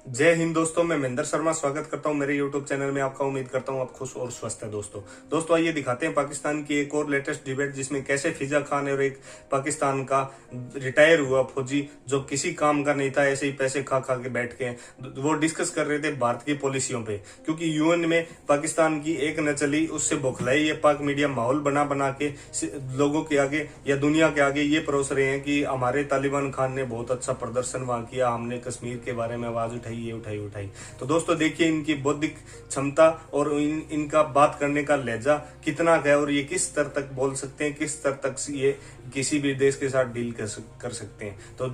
जय हिंद दोस्तों, मैं महेंद्र शर्मा स्वागत करता हूं मेरे यूट्यूब चैनल में आपका। उम्मीद करता हूं आप खुश और स्वस्थ हैं। दोस्तों आइए दिखाते हैं पाकिस्तान की एक और लेटेस्ट डिबेट, जिसमें कैसे फिजा खान और एक पाकिस्तान का रिटायर हुआ फौजी जो किसी काम का नहीं था, ऐसे ही पैसे खा खा के बैठ के वो डिस्कस कर रहे थे भारत की पॉलिसियों पे। क्योंकि यूएन में पाकिस्तान की एक न चली, उससे बौखलाई ये पाक मीडिया माहौल बना बना के लोगों के आगे या दुनिया के आगे ये परोस रहे हैं कि हमारे तालिबान खान ने बहुत अच्छा प्रदर्शन वहां किया, हमने कश्मीर के बारे में आवाज उठाई, ये उठाई। तो दोस्तों देखिए इनकी बौद्धिक क्षमता और इनका बात करने का लहजा कितना है, और ये किस स्तर तक बोल सकते हैं, किस स्तर तक ये किसी भी देश के साथ डील कर सकते हैं। तो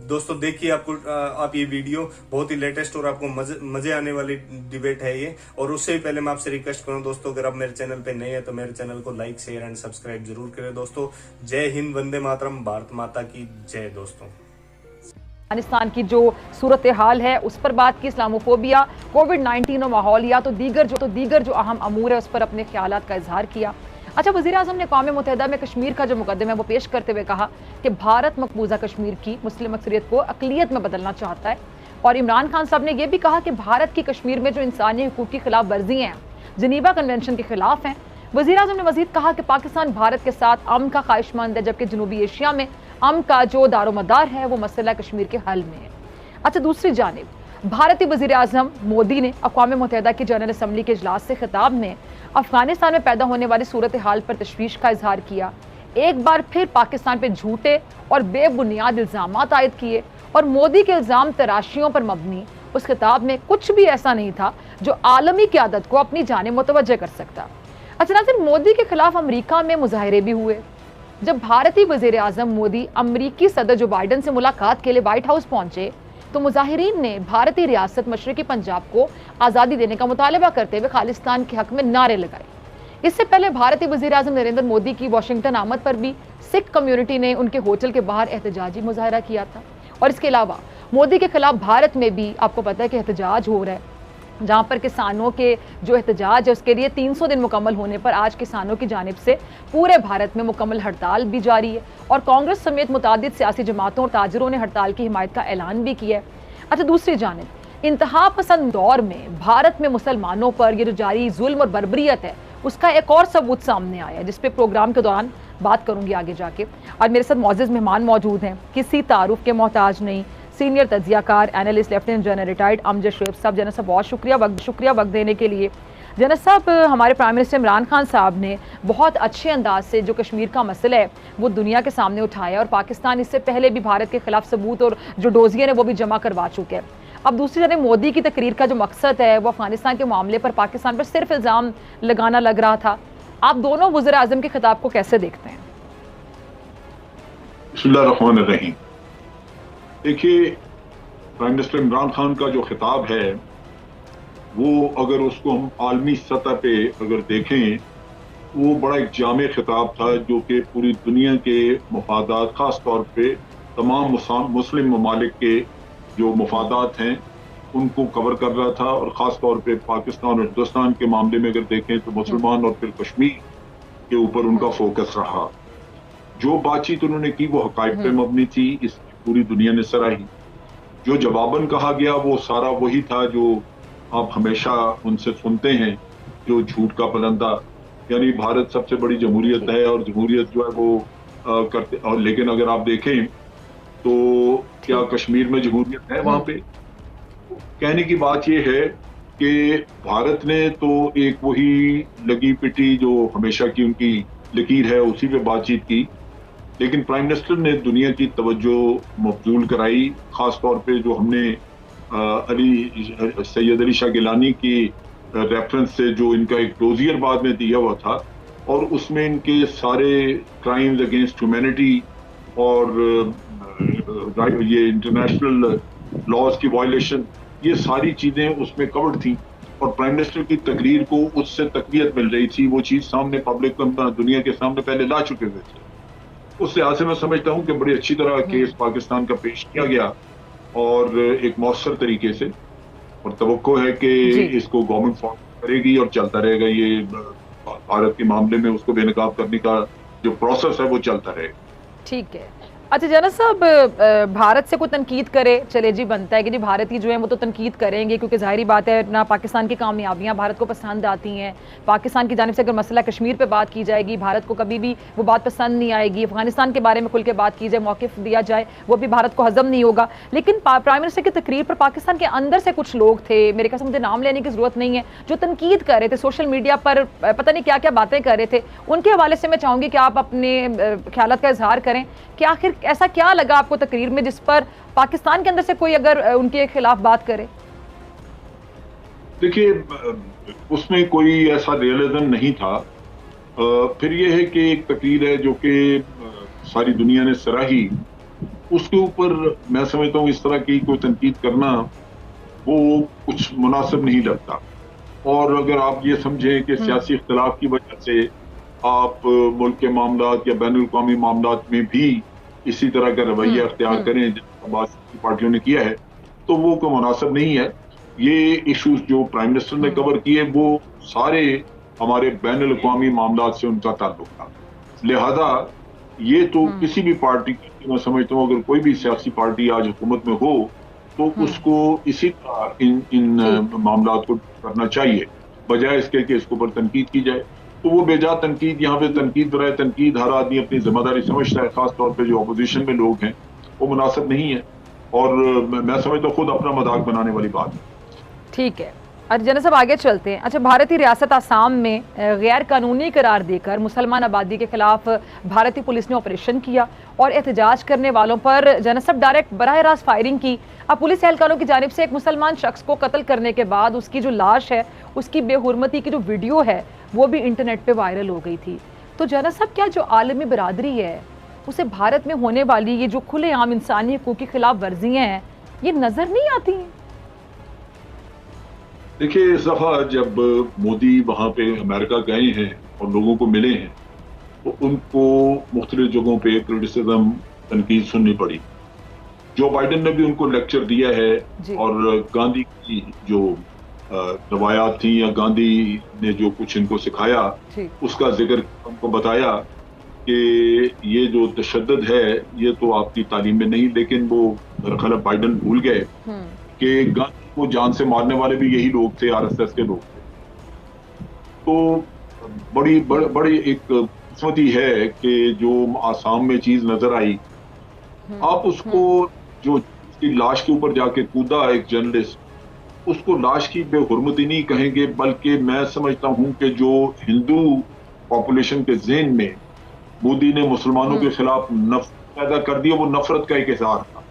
दोस्तों देखिए आप ये वीडियो बहुत ही लेटेस्ट और आपको मजे आने वाली डिबेट है ये। और उससे भी पहले मैं आपसे रिक्वेस्ट करूं दोस्तों, अगर आप मेरे चैनल पे नए हैं तो मेरे चैनल को लाइक शेयर एंड सब्सक्राइब जरूर करें। दोस्तों जय हिंद, वंदे मातरम, भारत माता की जय। दोस्तों अफगानिस्तान की जो सूरत हाल है उस पर बात की, इस्लामोफोबिया, कोविड-19 और माहौलिया तो दीगर जो अहम अमूर है उस पर अपने ख्यालात का इजहार किया। अच्छा, वज़ीर-ए-आज़म ने क़ौम मुत्तहिदा में कश्मीर का जो मुकदमा है वो पेश करते हुए कहा कि भारत मकबूजा कश्मीर की मुस्लिम अक्सरियत को अक़लियत में बदलना चाहता है। और इमरान खान साहब ने यह भी कहा कि भारत की कश्मीर में जो इंसानी हुकूक की खिलाफ वर्जी हैं, जिनीवा कन्वेंशन के खिलाफ हैं। वज़ीर-ए-आज़म ने मजीद कहा कि पाकिस्तान भारत के साथ अमन का ख्वाहिशमंद है, जबकि जनूबी एशिया में अमन का जो दारोमदार है वो मसला कश्मीर के हल में है। अच्छा, दूसरी जानिब भारतीय वज़ीर-ए-आज़म मोदी ने अक़वाम मुत्तहिदा की जनरल असम्बली के इजलास से खिताब में अफगानिस्तान में पैदा होने वाली सूरत हाल पर तशवीश का इजहार किया। एक बार फिर पाकिस्तान पर झूठे और बेबुनियाद इल्ज़ामात आयद किए, और मोदी के इल्ज़ाम तराशियों पर मबनी उस खिताब में कुछ भी ऐसा नहीं था जो आलमी क़यादत को अपनी जानिब मुतवज्जह कर सकता। अच्छा नाज़रीन, मोदी के खिलाफ अमरीका में मुजाहरे भी हुए। जब भारतीय वज़ीर-ए-आज़म मोदी अमरीकी सदर जो बाइडन से मुलाकात के लिए व्हाइट हाउस पहुंचे तो मुजाहिरीन ने भारतीय रियासत मशरक़ी पंजाब को आज़ादी देने का मुतालबा करते हुए खालिस्तान के हक में नारे लगाए। इससे पहले भारतीय वज़ीर-ए-आज़म नरेंद्र मोदी की वाशिंगटन आमद पर भी सिख कम्युनिटी ने उनके होटल के बाहर एहतजाजी मुजाहरा किया था। और इसके अलावा मोदी के खिलाफ भारत में भी आपको पता है कि एहतजाज हो रहा है, जहाँ पर किसानों के जो एहतजाज है उसके लिए 300 दिन मुकम्मल होने पर आज किसानों की जानिब से पूरे भारत में मुकम्मल हड़ताल भी जारी है। और कांग्रेस समेत मुतादिद सियासी जमातों और ताजरों ने हड़ताल की हिमायत का ऐलान भी किया है। अच्छा, दूसरी जानिब इंतहा पसंद दौर में भारत में मुसलमानों पर ये जो जारी जुल्म और बर्बरियत है उसका एक और सबूत सामने आया है, जिस पे प्रोग्राम के दौरान बात करूंगी आगे जाके। और मेरे साथ मौजूद मेहमान मौजूद हैं, किसी तारुफ के मोहताज नहीं, सीनियर तजियाकार analyst lieutenant general retired Amjad Shoaib साहब। जनरल साहब बहुत शुक्रिया वक्त देने के लिए। जनरल साहब, हमारे प्राइम मिनिस्टर इमरान खान साहब ने बहुत अच्छे अंदाज से जो कश्मीर का मसला है वो दुनिया के सामने उठाया, और पाकिस्तान इससे पहले भी भारत के खिलाफ सबूत और जो डोजियर है वो भी जमा करवा चुके हैं। अब दूसरी तरफ मोदी की तकरीर का जो मकसद है वो अफगानिस्तान के मामले पर पाकिस्तान पर सिर्फ इल्ज़ाम लगाना लग रहा था। आप दोनों वज़ीर-ए-आज़म के खिताब को कैसे देखते हैं? बिस्मिल्लाहिर्रहमानिर्रहीम। देखिए, प्राइम मिनिस्टर इमरान खान का जो खिताब है वो अगर उसको हम आलमी सतह पे अगर देखें, वो बड़ा एक जामे खिताब था जो कि पूरी दुनिया के मफादात, ख़ास तौर पे तमाम मुस्लिम ममालिक के जो मफादात हैं उनको कवर कर रहा था। और ख़ास तौर पे पाकिस्तान और हिंदुस्तान के मामले में अगर देखें तो मुसलमान और फिर कश्मीर के ऊपर उनका फोकस रहा। जो बातचीत उन्होंने की वो हक़ाइक़ पे मबनी थी, इस पूरी दुनिया ने सराही। जो जवाबन कहा गया वो सारा वही था जो आप हमेशा उनसे सुनते हैं, जो झूठ का पलंदा, यानी भारत सबसे बड़ी जमहूरियत है और जमहूरियत जो है वो करते। और लेकिन अगर आप देखें तो क्या कश्मीर में जमहूरियत है? वहां पे कहने की बात यह है कि भारत ने तो एक वही लगी पिटी जो हमेशा की उनकी लकीर है उसी पे बातचीत की, लेकिन प्राइम मिनिस्टर ने दुनिया की तवज्जो मबजूल कराई। खास तौर पे जो हमने सैयद अली शाह गिलानी की रेफरेंस से जो इनका एक डोजियर बाद में दिया हुआ था, और उसमें इनके सारे क्राइम्स अगेंस्ट ह्यूमैनिटी और ये इंटरनेशनल लॉज की वायलेशन, ये सारी चीजें उसमें कवर्ड थी। और प्राइम मिनिस्टर की तकरीर को उससे तकवीत मिल रही थी, वो चीज सामने पब्लिक दुनिया के सामने पहले ला चुके हुए थे। उस लिहाज से मैं समझता हूँ कि बड़ी अच्छी तरह केस पाकिस्तान का पेश किया गया और एक मौसर तरीके से, और तवक्को है कि इसको गवर्नमेंट फॉलो करेगी और चलता रहेगा। ये भारत के मामले में उसको बेनकाब करने का जो प्रोसेस है वो चलता रहेगा। ठीक है। अच्छा जनरल साहब, भारत से कोई तनकीद करे, चले जी बनता है कि जी भारतीय जो है वो तो तनकीद करेंगे, क्योंकि जाहिर बात है ना पाकिस्तान की कामयाबियां भारत को पसंद आती हैं। पाकिस्तान की जानिब से अगर मसला कश्मीर पे बात की जाएगी, भारत को कभी भी वो बात पसंद नहीं आएगी। अफगानिस्तान के बारे में खुल के बात की जाए, मौक़िफ़ दिया जाए, वो भी भारत को हजम नहीं होगा। लेकिन प्राइम मिनिस्टर की तकरीर पर पाकिस्तान के अंदर से कुछ लोग थे, मेरे ख्याल से मुझे नाम लेने की जरूरत नहीं है, जो तनकीद कर रहे थे, सोशल मीडिया पर पता नहीं क्या क्या बातें कर रहे थे। उनके हवाले से मैं चाहूंगी कि आप अपने ख्यालात का इजहार करें कि आखिर ऐसा क्या लगा आपको तकरीर में जिस पर पाकिस्तान के अंदर से कोई अगर उनके खिलाफ बात करे। देखिए, उसमें कोई ऐसा रियलिज्म नहीं था। फिर यह है कि एक तकरीर है जो कि सारी दुनिया ने सराही, उसके ऊपर मैं समझता हूँ इस तरह की कोई तनकीद करना वो कुछ मुनासिब नहीं लगता। और अगर आप ये समझें कि सियासी इख्तिलाफ की वजह से आप मुल्क के मामलात या बैनुल अक़वामी मामलात में भी इसी तरह का रवैया अख्तियार करें जिसका बात पार्टियों ने किया है, तो वो कोई मुनासिब नहीं है। ये इश्यूज जो प्राइम मिनिस्टर ने कवर किए वो सारे हमारे बैनुल अक़वामी मामलात से उनका ताल्लुक था। लिहाजा ये तो किसी भी पार्टी की, मैं समझता हूँ अगर कोई भी सियासी पार्टी आज हुकूमत में हो तो उसको इसी तरह इन मामलात को करना चाहिए, बजाय इसके कि इसके ऊपर तनकीद की जाए। तो वो बेजा तनकीद, यहाँ पे तनकीद बराए तनकीद, हर आदमी अपनी जिम्मेदारी समझता है, खास तौर पे जो अपोजिशन में लोग हैं, वो मुनासिब नहीं है और मैं समझता हूँ खुद अपना मजाक बनाने वाली बात है। ठीक है, अच्छा जनरल साहब आगे चलते हैं। अच्छा, भारतीय रियासत आसाम में गैर कानूनी करार देकर मुसलमान आबादी के खिलाफ भारतीय पुलिस ने ऑपरेशन किया और एहतजाज करने वालों पर जनरल साहब डायरेक्ट बराह रास्त फायरिंग की। अब पुलिस एहलकारों की जानिब से एक मुसलमान शख्स को कत्ल करने के बाद उसकी जो लाश है, उसकी बेहुरमती की जो वीडियो है, वो भी इंटरनेट पे वायरल हो गई थी। तो जनरल साहब, क्या जो आलमी बरादरी है उसे भारत में होने वाली ये जो खुलेआम इंसानी हकूक़ की खिलाफ वर्जियाँ हैं, ये नजर नहीं आती हैं? देखिए, इस दफा जब मोदी वहां पे अमेरिका गए हैं और लोगों को मिले हैं तो उनको मुख्तलिफ जगहों पे क्रिटिसिज्म, तनकीद सुननी पड़ी। जो बाइडेन ने भी उनको लेक्चर दिया है और गांधी की जो रवायात थी या गांधी ने जो कुछ इनको सिखाया उसका जिक्र उनको बताया कि ये जो तशद्दुद है ये तो आपकी तालीम में नहीं, लेकिन वो मेरा ख्याल है बाइडेन भूल गए कि गांधी को जान से मारने वाले भी यही लोग थे, आरएसएस के लोग थे। तो बड़ी एक किस्मती है कि जो आसाम में चीज नजर आई, आप उसको जो उसकी लाश के ऊपर जाके कूदा एक जर्नलिस्ट, उसको लाश की बेहुरमती नहीं कहेंगे, बल्कि मैं समझता हूं कि जो हिंदू पॉपुलेशन के ज़हन में मोदी ने मुसलमानों के खिलाफ नफरत पैदा कर दी, वो नफरत का एक इज़हार था।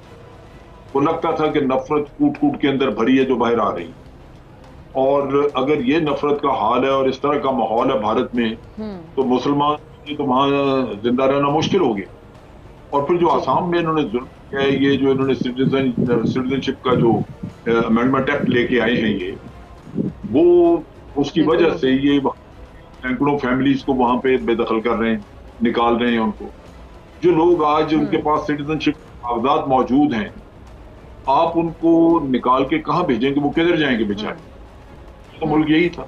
वो लगता था कि नफरत कूट कूट के अंदर भरी है जो बाहर आ रही, और अगर ये नफरत का हाल है और इस तरह का माहौल है भारत में तो मुसलमान तो वहां जिंदा रहना मुश्किल हो गया। और फिर जो आसाम में इन्होंने जुल्म किया है, ये जो इन्होंने सिटीजनशिप का जो अमेंडमेंट एक्ट लेके आए हैं, ये वो उसकी वजह से ये सैकड़ों फैमिलीज को वहां पे बेदखल कर रहे हैं, निकाल रहे हैं उनको। जो लोग आज उनके पास सिटीजनशिप कागजात मौजूद हैं, आप उनको निकाल के कहाँ भेजेंगे? वो किधर जाएंगे बेचारे? तो मुल्क यही था,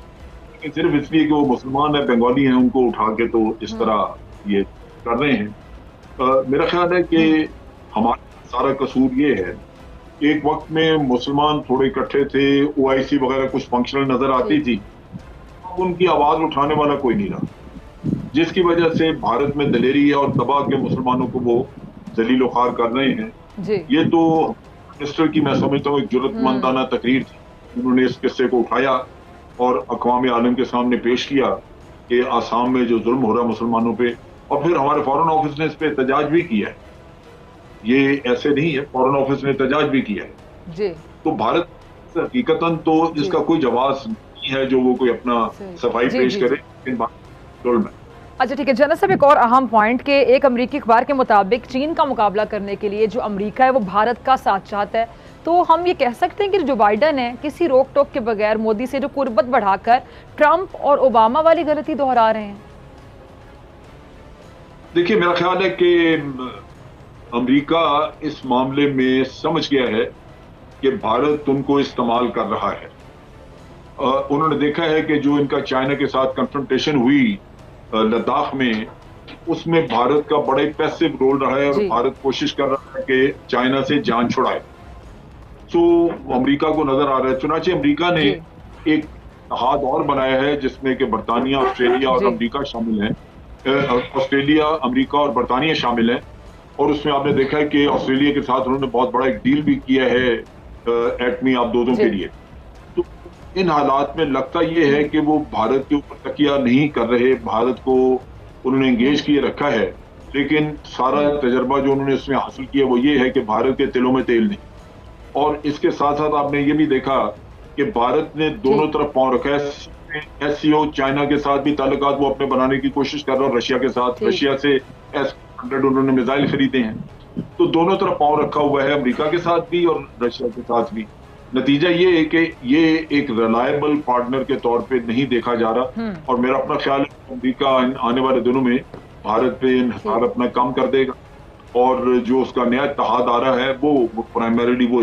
लेकिन सिर्फ इसलिए कि वो मुसलमान है, बंगाली हैं, उनको उठा के तो इस तरह ये कर रहे हैं। मेरा ख्याल है कि हमारा सारा कसूर ये है, एक वक्त में मुसलमान थोड़े इकट्ठे थे, ओआईसी वगैरह कुछ फंक्शनल नजर आती थी, अब उनकी आवाज उठाने वाला कोई नहीं रहा, जिसकी वजह से भारत में दलेरी है और दबा के मुसलमानों को वो जलील ख्वार कर रहे हैं। ये तो मिनिस्टर की मैं समझता हूँ एक जुर्रतमंदाना तकरीर थी, उन्होंने इस किस्से को उठाया और अक़वाम आलम के सामने पेश किया कि आसाम में जो जुल्म हो रहा है मुसलमानों पे, और फिर हमारे फॉरेन ऑफिस ने इस पे एहतजाज भी किया है। ये ऐसे नहीं है, फॉरेन ऑफिस ने एहतजाज भी किया है जी। तो भारत हकीकतन तो इसका कोई जवाब नहीं है जो वो कोई अपना सफाई पेश करे, लेकिन जुल्म है। अच्छा ठीक है जनरल साहब, एक और अहम पॉइंट के एक अमरीकी अखबार के मुताबिक चीन का मुकाबला करने के लिए जो अमेरिका है वो भारत का साथ चाहता है, तो हम ये कह सकते हैं कि जो बाइडेन है किसी रोक टोक के बगैर मोदी से जो कुर्बत बढ़ाकर ट्रंप और ओबामा वाली गलती दोहरा रहे हैं। देखिए, मेरा ख्याल है कि अमेरिका इस मामले में समझ गया है कि भारत उनको इस्तेमाल कर रहा है। उन्होंने देखा है कि जो इनका चाइना के साथ कन्फ्रंटेशन हुई लद्दाख में, उसमें भारत का बड़ा ही पैसिव रोल रहा है और जी। भारत कोशिश कर रहा है कि चाइना से जान छुड़ाए। तो अमेरिका को नजर आ रहा है, चुनाचे अमेरिका ने जी। एक इत्तेहाद और बनाया है जिसमें कि बरतानिया, ऑस्ट्रेलिया और जी। अमेरिका शामिल हैं। ऑस्ट्रेलिया, अमेरिका और बरतानिया शामिल हैं और उसमें आपने देखा है कि ऑस्ट्रेलिया के साथ उन्होंने बहुत बड़ा एक डील भी किया है एटमी आबदोदों के जी। लिए। तो इन हालात में लगता यह है कि वो भारत के ऊपर तकिया नहीं कर रहे, भारत को उन्होंने एंगेज किए रखा है, लेकिन सारा तजर्बा जो उन्होंने इसमें हासिल किया वो ये है कि भारत के तिलों में तेल नहीं। और इसके साथ साथ आपने ये भी देखा कि भारत ने दोनों तरफ पांव रखा है। एससीओ चाइना के साथ भी ताल्लुकात वो अपने बनाने की कोशिश कर रहा है, रशिया के साथ, ठीक। रशिया से S-100 उन्होंने मिसाइल खरीदे हैं। तो दोनों तरफ पांव रखा हुआ है, अमेरिका के साथ भी और रशिया के साथ भी। नतीजा ये है कि ये एक रिलायबल पार्टनर के तौर पे नहीं देखा जा रहा और मेरा अपना ख्याल है कि अमेरिका आने वाले दिनों में भारत पे इन्हिसार अपना कम कर देगा और जो उसका नया इत्तेहाद आ रहा है वो प्राइमरीली वो